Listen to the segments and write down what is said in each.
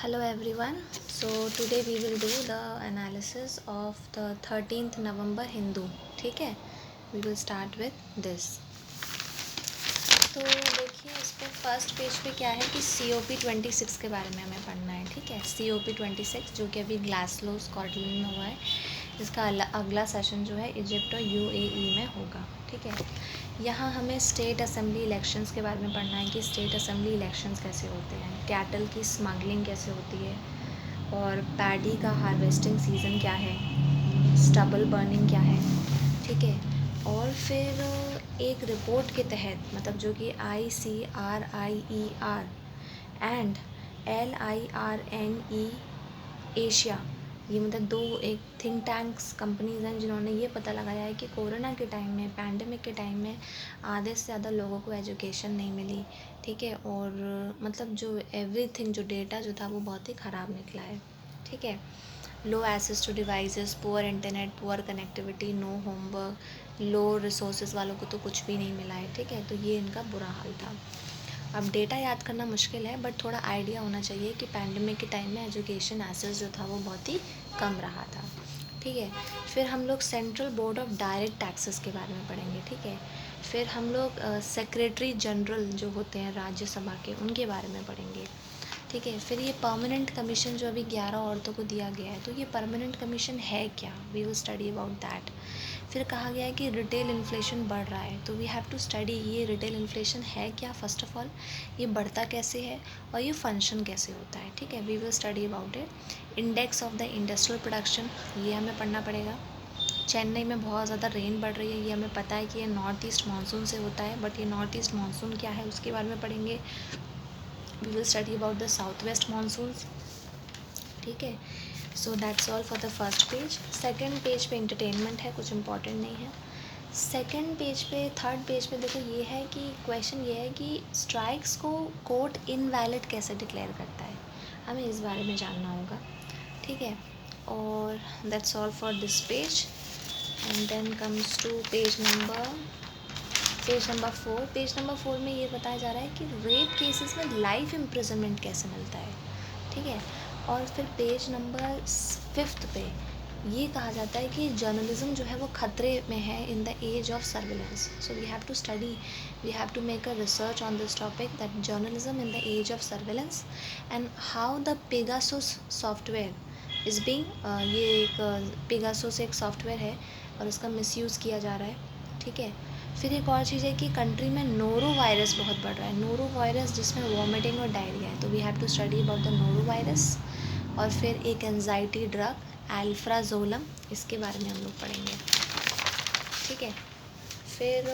Hello everyone. So today we will do the analysis of the 13th November Hindu. ठीक है, we will start with this. तो देखिए इस पे first page पे क्या है कि COP26 के बारे में हमें पढ़ना है. ठीक है, COP26 जो कि अभी ग्लासगो स्कॉटलैंड में हुआ है. इसका अगला सेशन जो है इजिप्ट और UAE में होगा. ठीक है, यहाँ हमें स्टेट असेंबली इलेक्शंस के बारे में पढ़ना है कि स्टेट असेंबली इलेक्शंस कैसे होते हैं, कैटल की स्मगलिंग कैसे होती है, और पैडी का हार्वेस्टिंग सीज़न क्या है, स्टबल बर्निंग क्या है. ठीक है, और फिर एक रिपोर्ट के तहत मतलब जो कि ICRIER एंड LIRNE एशिया, ये मतलब दो एक थिंक टैंक्स कंपनीज़ हैं जिन्होंने ये पता लगाया है कि कोरोना के टाइम में, पैंडमिक के टाइम में आधे से ज़्यादा लोगों को एजुकेशन नहीं मिली. ठीक है, और मतलब जो एवरीथिंग जो डेटा जो था वो बहुत ही ख़राब निकला है. ठीक है, low access to devices, poor internet, poor connectivity, no homework, low resources वालों को तो कुछ भी नहीं मिला है. ठीक है, तो ये इनका बुरा हाल था. अब डेटा याद करना मुश्किल है बट थोड़ा आइडिया होना चाहिए कि पैंडमिक के टाइम में एजुकेशन एक्सेस जो था वो बहुत ही कम रहा था. ठीक है, फिर हम लोग central board of direct taxes के बारे में पढ़ेंगे. ठीक है, फिर हम लोग सेक्रेटरी जनरल जो होते हैं राज्यसभा के, उनके बारे में पढ़ेंगे. ठीक है, फिर ये परमानेंट कमीशन जो अभी 11 औरतों को दिया गया है, तो ये परमानेंट कमीशन है क्या, we will study about that. फिर कहा गया है कि रिटेल इन्फ्लेशन बढ़ रहा है, तो वी हैव टू स्टडी ये रिटेल इन्फ्लेशन है क्या, फर्स्ट ऑफ ऑल ये बढ़ता कैसे है और ये फंक्शन कैसे होता है. ठीक है, we will study about it. Index of the industrial production, ये हमें पढ़ना पड़ेगा. चेन्नई में बहुत ज़्यादा रेन बढ़ रही है, ये हमें पता है कि ये नॉर्थ ईस्ट मानसून से होता है, बट ये नॉर्थ ईस्ट मानसून क्या है उसके बारे में पढ़ेंगे. We will study about the south west monsoons. ठीक है, so that's all for the first page. Second page पे इंटरटेनमेंट है, कुछ इंपॉर्टेंट नहीं है. सेकेंड पेज पे, थर्ड पेज पे देखो ये है कि क्वेश्चन ये है कि स्ट्राइक्स को कोर्ट इनवैलिड कैसे डिक्लेयर करता है, हमें इस बारे में जानना होगा. ठीक है, और that's all for this page. And then comes to page number 4. Page number 4 में ये बताया जा रहा है कि रेप केसेस में लाइफ इम्प्रिजनमेंट कैसे मिलता है. ठीक है, और फिर पेज नंबर 5 पे ये कहा जाता है कि जर्नलिज्म जो है वो खतरे में है in the age of surveillance. So we have to study, we have to make a research on this topic that journalism in the age of surveillance and how the Pegasus software is being, ये एक Pegasus एक software है और उसका misuse किया जा रहा है. ठीक है, फिर एक और चीज़ है कि कंट्री में नोरो वायरस बहुत बढ़ रहा है, नोरो वायरस जिसमें वॉमिटिंग और डायरिया है, तो we have to study about the noro virus. और फिर एक एंजाइटी ड्रग अल्फ्राजोलम, इसके बारे में हम लोग पढ़ेंगे. ठीक है, फिर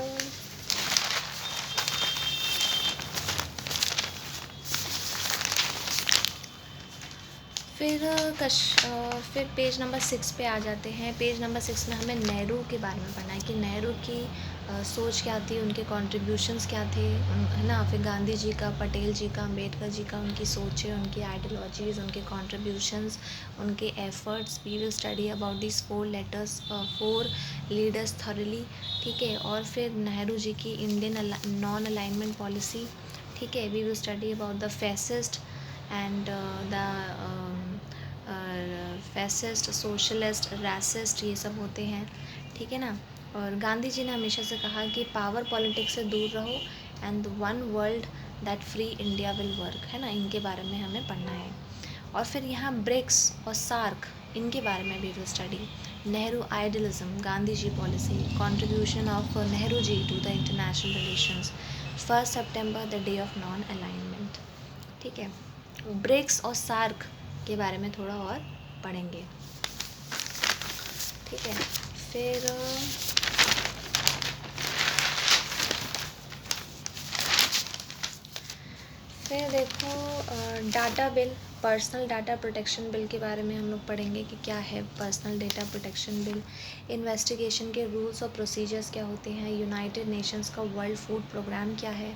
फिर पेज नंबर 6 पे आ जाते हैं. पेज नंबर 6 में हमें नेहरू के बारे में पढ़ना है कि नेहरू की सोच क्या थी, उनके कॉन्ट्रीब्यूशंस क्या थे, है ना. फिर गांधी जी का, पटेल जी का, अम्बेडकर जी का, उनकी सोचें, उनकी आइडियोलॉजीज़, उनके कॉन्ट्रीब्यूशंस, उनके efforts. We will study about this 4 leaders thoroughly. ठीक है, और फिर नेहरू जी की इंडियन नॉन अलाइनमेंट पॉलिसी. ठीक है, we will study about the fascist and the fascist, socialist, racist, ये सब होते हैं. ठीक है ना. और गांधी जी ने हमेशा से कहा कि पावर पॉलिटिक्स से दूर रहो and the one world that free India will work, है ना. इनके बारे में हमें पढ़ना है. और फिर यहाँ ब्रिक्स और सार्क, इनके बारे में भी will study. Nehru idealism, Gandhi ji policy, contribution of Nehru ji to the international relations, 1 सितंबर the day of non alignment. ठीक है, ब्रिक्स और सार्क के बारे में थोड़ा और पढ़ेंगे. ठीक है, फिर देखो data bill, personal data protection bill के बारे में हम लोग पढ़ेंगे कि क्या है personal data protection bill. Investigation के रूल्स और प्रोसीजर्स क्या होते हैं, यूनाइटेड नेशंस का वर्ल्ड फूड प्रोग्राम क्या है,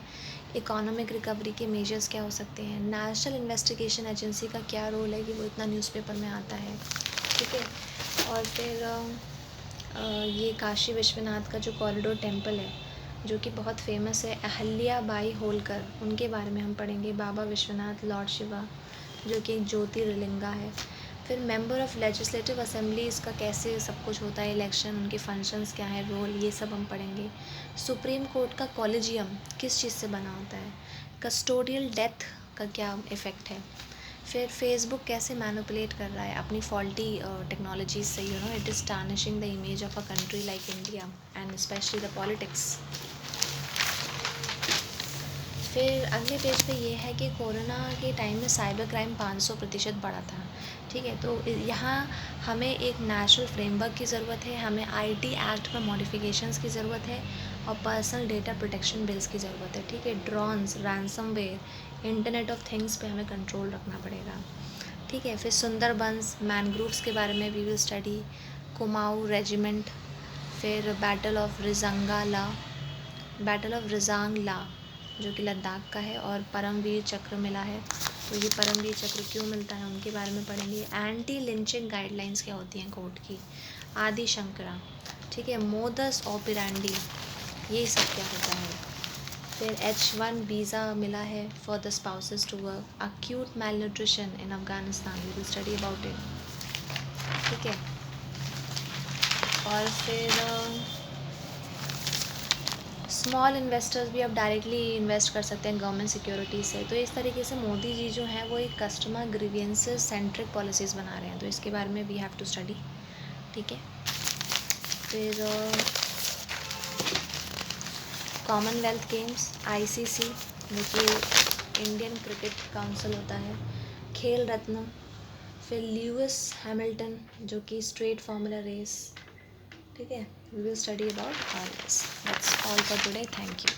इकोनॉमिक रिकवरी के मेजर्स क्या हो सकते हैं, नेशनल इन्वेस्टिगेशन एजेंसी का क्या रोल है कि वो इतना न्यूज़पेपर में आता है. ठीक है, और फिर ये काशी विश्वनाथ का जो कॉरिडोर टेम्पल है जो कि बहुत फेमस है, अहल्या बाई होलकर, उनके बारे में हम पढ़ेंगे. बाबा विश्वनाथ, लॉर्ड शिवा, जो कि एक ज्योतिर्लिंगा है। फिर मेंबर ऑफ़ लेजिस्लेटिव असेंबली, इसका कैसे सब कुछ होता है, इलेक्शन, उनके फंक्शंस क्या है, रोल, ये सब हम पढ़ेंगे। सुप्रीम कोर्ट का कॉलेजियम किस चीज़ से बना होता है, कस्टोडियल डेथ का क्या इफ़ेक्ट है। फिर फेसबुक कैसे मैनिपुलेट कर रहा है अपनी फॉल्टी टेक्नोलॉजीज से, it is tarnishing the image of a country like India and specially the politics. फिर अगले पेज पे ये है कि कोरोना के टाइम में साइबर क्राइम 500% बढ़ा था। ठीक है, तो यहाँ हमें एक नेशनल फ्रेमवर्क की ज़रूरत है, हमें आईटी एक्ट में मॉडिफिकेशंस की ज़रूरत है और पर्सनल डेटा प्रोटेक्शन बिल्स की ज़रूरत है। ठीक है, drones, ransomware, internet of things पे हमें कंट्रोल रखना पड़ेगा। ठीक है, फिर सुंदरबंस, मैनग्रोव्स के बारे में we will study, Kumaon regiment, फिर बैटल ऑफ रिजांगला जो कि लद्दाख का है, और परमवीर चक्र मिला है। तो ये परमवीर चक्र क्यों मिलता है उनके बारे में पढ़ेंगे। एंटी लिंचिंग गाइडलाइंस क्या होती हैं कोर्ट की, आदि शंकरा। ठीक है, मोदस ऑपरेंडी, ये सब क्या होता है। फिर H1 वीज़ा मिला है for the spouses to work, acute malnutrition in Afghanistan, we will study about it. ठीक है, और फिर स्मॉल इन्वेस्टर्स भी अब डायरेक्टली इन्वेस्ट कर सकते हैं गवर्नमेंट सिक्योरिटी से। तो इस तरीके से मोदी जी जो हैं वो एक कस्टमर ग्रीवियंसेस सेंट्रिक पॉलिसीज़ बना रहे हैं, तो इसके बारे में वी हैव टू स्टडी। ठीक है, फिर कॉमनवेल्थ गेम्स, ICC जो कि इंडियन क्रिकेट काउंसिल होता है, खेल रत्न, फिर ल्यूइस हैमिल्टन जो कि स्ट्रेट फार्मूला रेस। ठीक है, we will study about all this. That's all for today, thank you.